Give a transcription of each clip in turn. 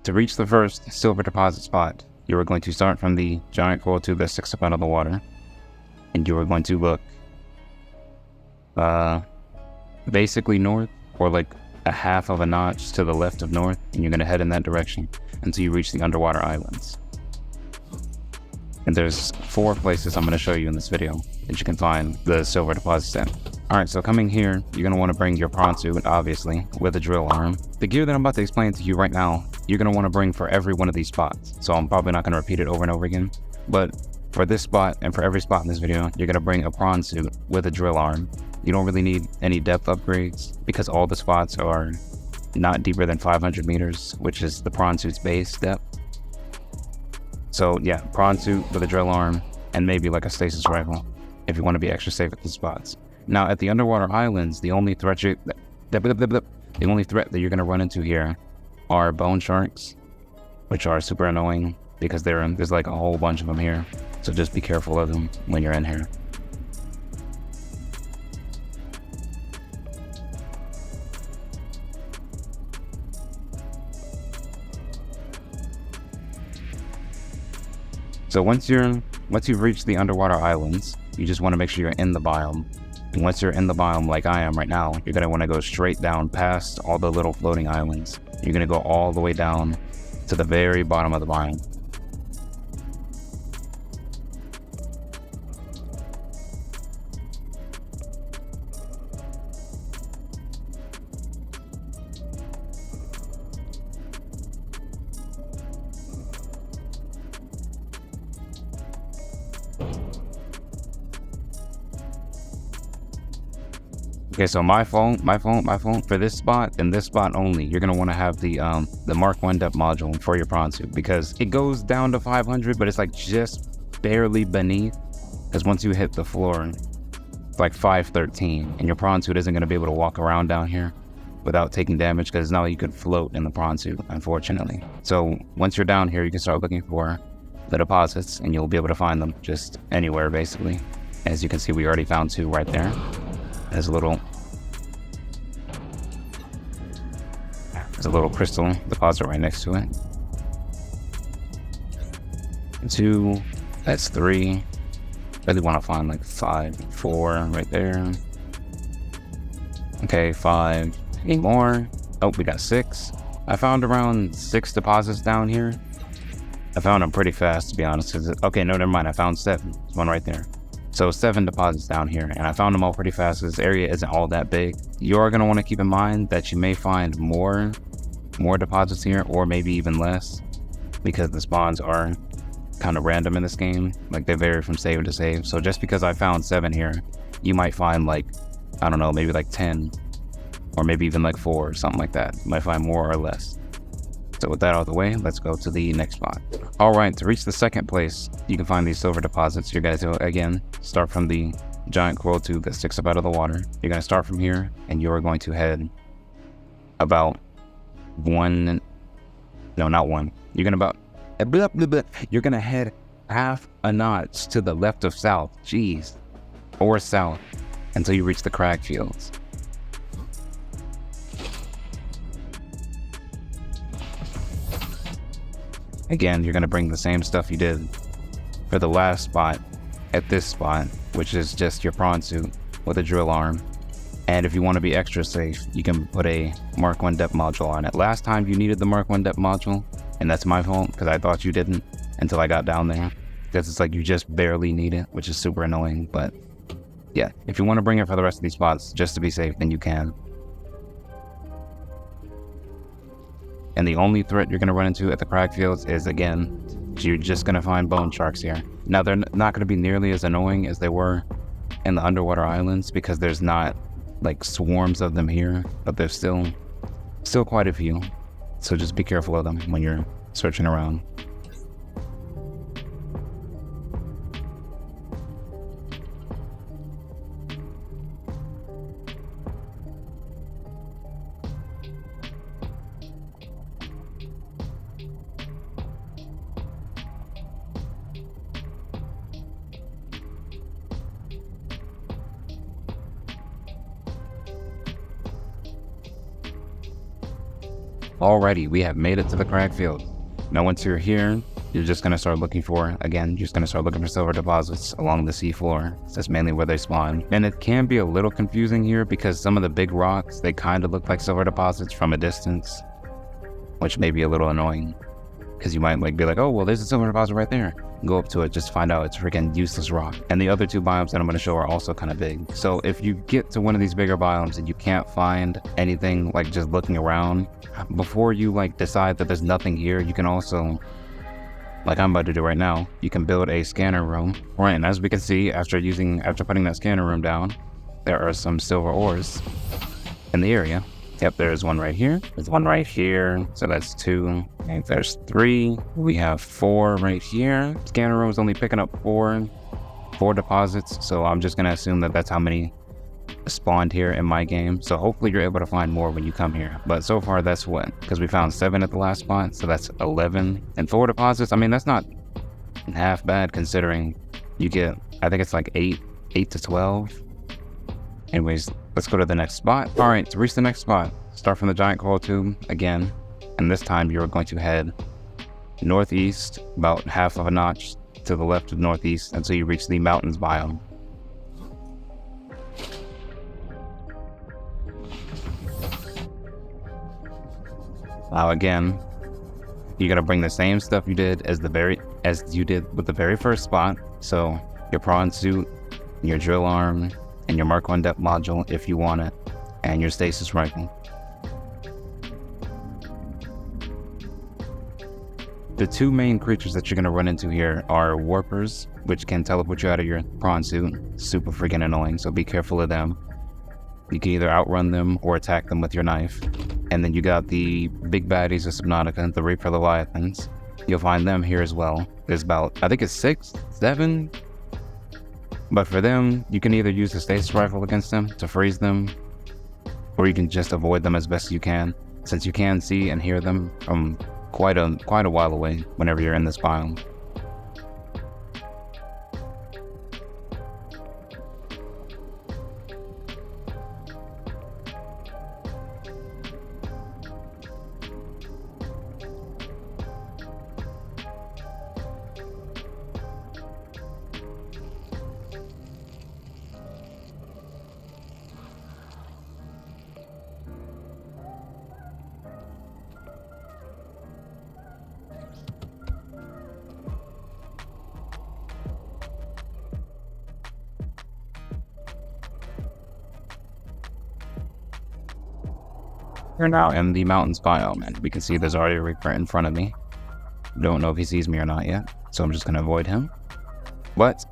to reach the first silver deposit spot, you are going to start from the giant coral tube that sticks up out of the water, and you are going to look basically north, or like a half of a notch to the left of north, and you're going to head in that direction until you reach the underwater islands. And there's 4 places I'm going to show you in this video that you can find the silver deposits at. Alright, so coming here, you're going to want to bring your prawn suit, obviously, with a drill arm. The gear that I'm about to explain to you right now, you're going to want to bring for every one of these spots. So I'm probably not going to repeat it over and over again. But for this spot, and for every spot in this video, you're going to bring a prawn suit with a drill arm. You don't really need any depth upgrades, because all the spots are not deeper than 500 meters, which is the prawn suit's base depth. So yeah, prawn suit with a drill arm, and maybe like a stasis rifle, if you want to be extra safe at the spots. Now at the underwater islands, the only threat that you're going to run into here are bone sharks, which are super annoying because there's like a whole bunch of them here. So just be careful of them when you're in here. So once you've reached the underwater islands, you just want to make sure you're in the biome. And once you're in the biome like I am right now, you're going to want to go straight down past all the little floating islands. You're going to go all the way down to the very bottom of the biome. Okay, so my phone, for this spot and this spot only, you're going to want to have the Mark 1 depth module for your prawn suit, because it goes down to 500, but it's like just barely beneath, because once you hit the floor, it's like 513, and your prawn suit isn't going to be able to walk around down here without taking damage, because it's not like you could float in the prawn suit, unfortunately. So once you're down here, you can start looking for the deposits, and you'll be able to find them just anywhere, basically. As you can see, we already found 2 right there. There's a little crystal deposit right next to it. 2, that's 3. Really want to find like 5, 4 right there. Okay, 5, 8 more. Oh, we got 6. I found around 6 deposits down here. I found them pretty fast, to be honest. Okay, no, never mind. I found 7. There's one right there. So 7 deposits down here, and I found them all pretty fast. This area isn't all that big. You are going to want to keep in mind that you may find more deposits here, or maybe even less, because the spawns are kind of random in this game. Like, they vary from save to save. So just because I found 7 here, you might find like, I don't know, maybe like 10, or maybe even like 4 or something like that. You might find more or less. So with that out of the way, let's go to the next spot. Alright, to reach the second place, you can find these silver deposits. You're going to, again, start from the giant coral tube that sticks up out of the water. You're going to start from here, and you're going to head about you're going to head half a notch to the left of south, or south, until you reach the Crag Fields. Again, you're going to bring the same stuff you did for the last spot at this spot, which is just your prawn suit with a drill arm. And if you want to be extra safe, you can put a Mark 1 depth module on it. Last time you needed the Mark 1 depth module, and that's my fault, because I thought you didn't until I got down there. Because it's like you just barely need it, which is super annoying. But yeah, if you want to bring it for the rest of these spots, just to be safe, then you can. And the only threat you're going to run into at the Crag Fields is, again, you're just going to find bone sharks here. Now, they're not going to be nearly as annoying as they were in the underwater islands, because there's not like swarms of them here, but there's still quite a few. So just be careful of them when you're searching around. Already, we have made it to the Crag Field. Now once you're here, you're just going to start looking for, again, you're just going to start looking for silver deposits along the seafloor. That's mainly where they spawn. And it can be a little confusing here because some of the big rocks, they kind of look like silver deposits from a distance, which may be a little annoying. Because you might be like, oh, well, there's a silver deposit right there. Go up to it, just find out it's freaking useless rock. And the other two biomes that I'm going to show are also kind of big. So if you get to one of these bigger biomes and you can't find anything, like just looking around, before you decide that there's nothing here, you can also, like I'm about to do right now, you can build a scanner room. Right, and as we can see, after putting that scanner room down, there are some silver ores in the area. Yep, there's one right here. There's one right here. So that's 2. Okay, there's 3. We have 4 right here. Scanner room is only picking up 4 deposits. So I'm just going to assume that that's how many spawned here in my game. So hopefully you're able to find more when you come here. But so far that's what? Because we found 7 at the last spot. So that's 11. And 4 deposits. I mean, that's not half bad considering you get, I think it's like 8 to 12. Anyways, let's go to the next spot. All right, to reach the next spot, start from the giant coral tube again. And this time you're going to head northeast, about half of a notch to the left of northeast until you reach the mountains biome. Now again, you're gonna bring the same stuff you did as you did with the very first spot. So your prawn suit, your drill arm, and your Mark 1 depth module if you want it, and your stasis rifle. The 2 main creatures that you're going to run into here are warpers, which can teleport you out of your prawn suit. Super freaking annoying, so be careful of them. You can either outrun them or attack them with your knife. And then you got the big baddies of Subnautica, the Reaper Leviathans. You'll find them here as well. There's about, I think it's 6, 7. But for them, you can either use the stasis rifle against them to freeze them, or you can just avoid them as best as you can, since you can see and hear them from quite a while away whenever you're in this biome. We're now in the mountains biome, and we can see there's already a Reaper in front of me. Don't know if he sees me or not yet, so I'm just going to avoid him.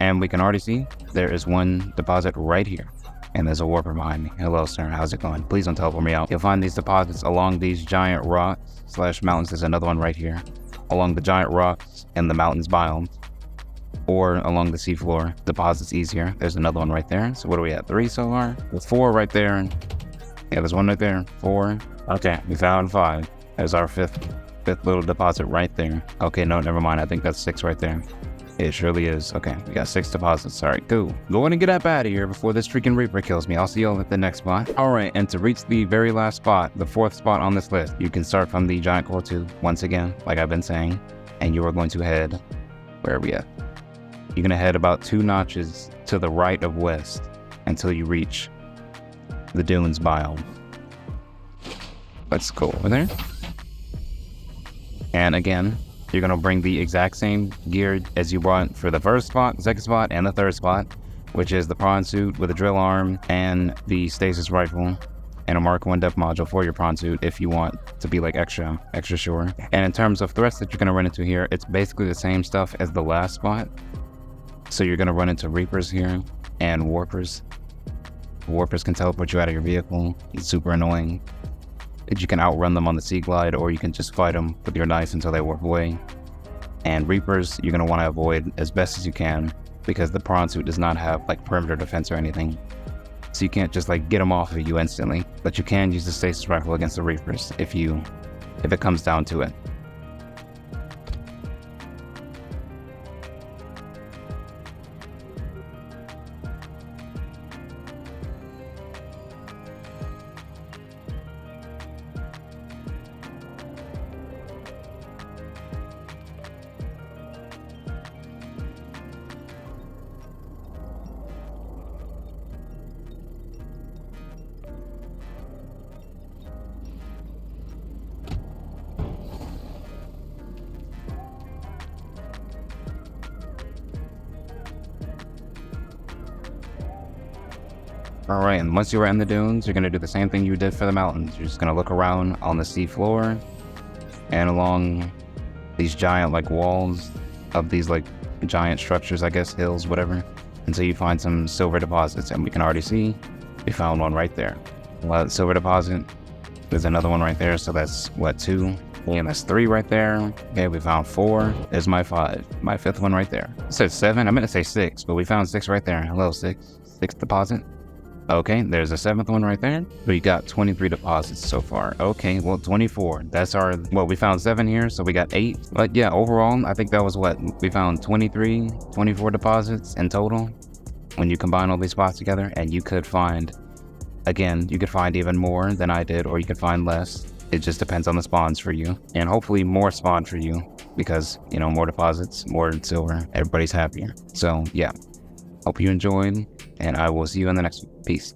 And we can already see there is one deposit right here, and there's a warper behind me. Hello, sir. How's it going? Please don't teleport me out. You'll find these deposits along these giant rocks / mountains. There's another one right here, along the giant rocks and the mountains biome, or along the seafloor. Deposits easier. There's another one right there. So what are we at? 3 so far? With 4 right there. Yeah, there's one right there. 4. Okay, we found 5. There's our fifth little deposit right there. Okay, no, never mind. I think that's 6 right there. It surely is. Okay, we got 6 deposits. All right, cool. Go in and get up out of here before this freaking Reaper kills me. I'll see y'all at the next spot. All right, and to reach the very last spot, the 4th spot on this list, you can start from the giant coral tube once again, like I've been saying, and you are going to head, where are we at? You're gonna head about 2 notches to the right of west until you reach the dunes biome. Let's go over there. And again, you're going to bring the exact same gear as you brought for the first spot, the second spot, and the third spot, which is the prawn suit with a drill arm and the stasis rifle and a Mark 1 depth module for your prawn suit if you want to be like extra sure. And in terms of threats that you're going to run into here, it's basically the same stuff as the last spot. So you're going to run into Reapers here and Warpers. Warpers can teleport you out of your vehicle. It's super annoying. You can outrun them on the sea glide, or you can just fight them with your knife until they warp away. And Reapers, you're going to want to avoid as best as you can, because the prawn suit does not have like perimeter defense or anything. So you can't just like get them off of you instantly, but you can use the stasis rifle against the Reapers if it comes down to it. All right, and once you are in the dunes, you're gonna do the same thing you did for the mountains. You're just gonna look around on the sea floor and along these giant like walls of these like giant structures, I guess, hills, whatever, until you find some silver deposits. And we can already see we found one right there. Well, silver deposit. There's another one right there, so that's what, 2? And that's 3 right there. Okay, we found 4. There's my 5. My 5th one right there. It said 7. I meant to say 6, but we found 6 right there. Hello, 6. 6th deposit. Okay, there's a 7th one right there. We got 23 deposits so far. Okay, well, 24. That's our, well, we found 7 here, so we got 8. But yeah, overall, I think that was what? We found 23, 24 deposits in total when you combine all these spots together. And you could find, again, you could find even more than I did, or you could find less. It just depends on the spawns for you. And hopefully more spawn for you because, you know, more deposits, more silver, everybody's happier. So yeah, hope you enjoyed, and I will see you in the next one. Peace.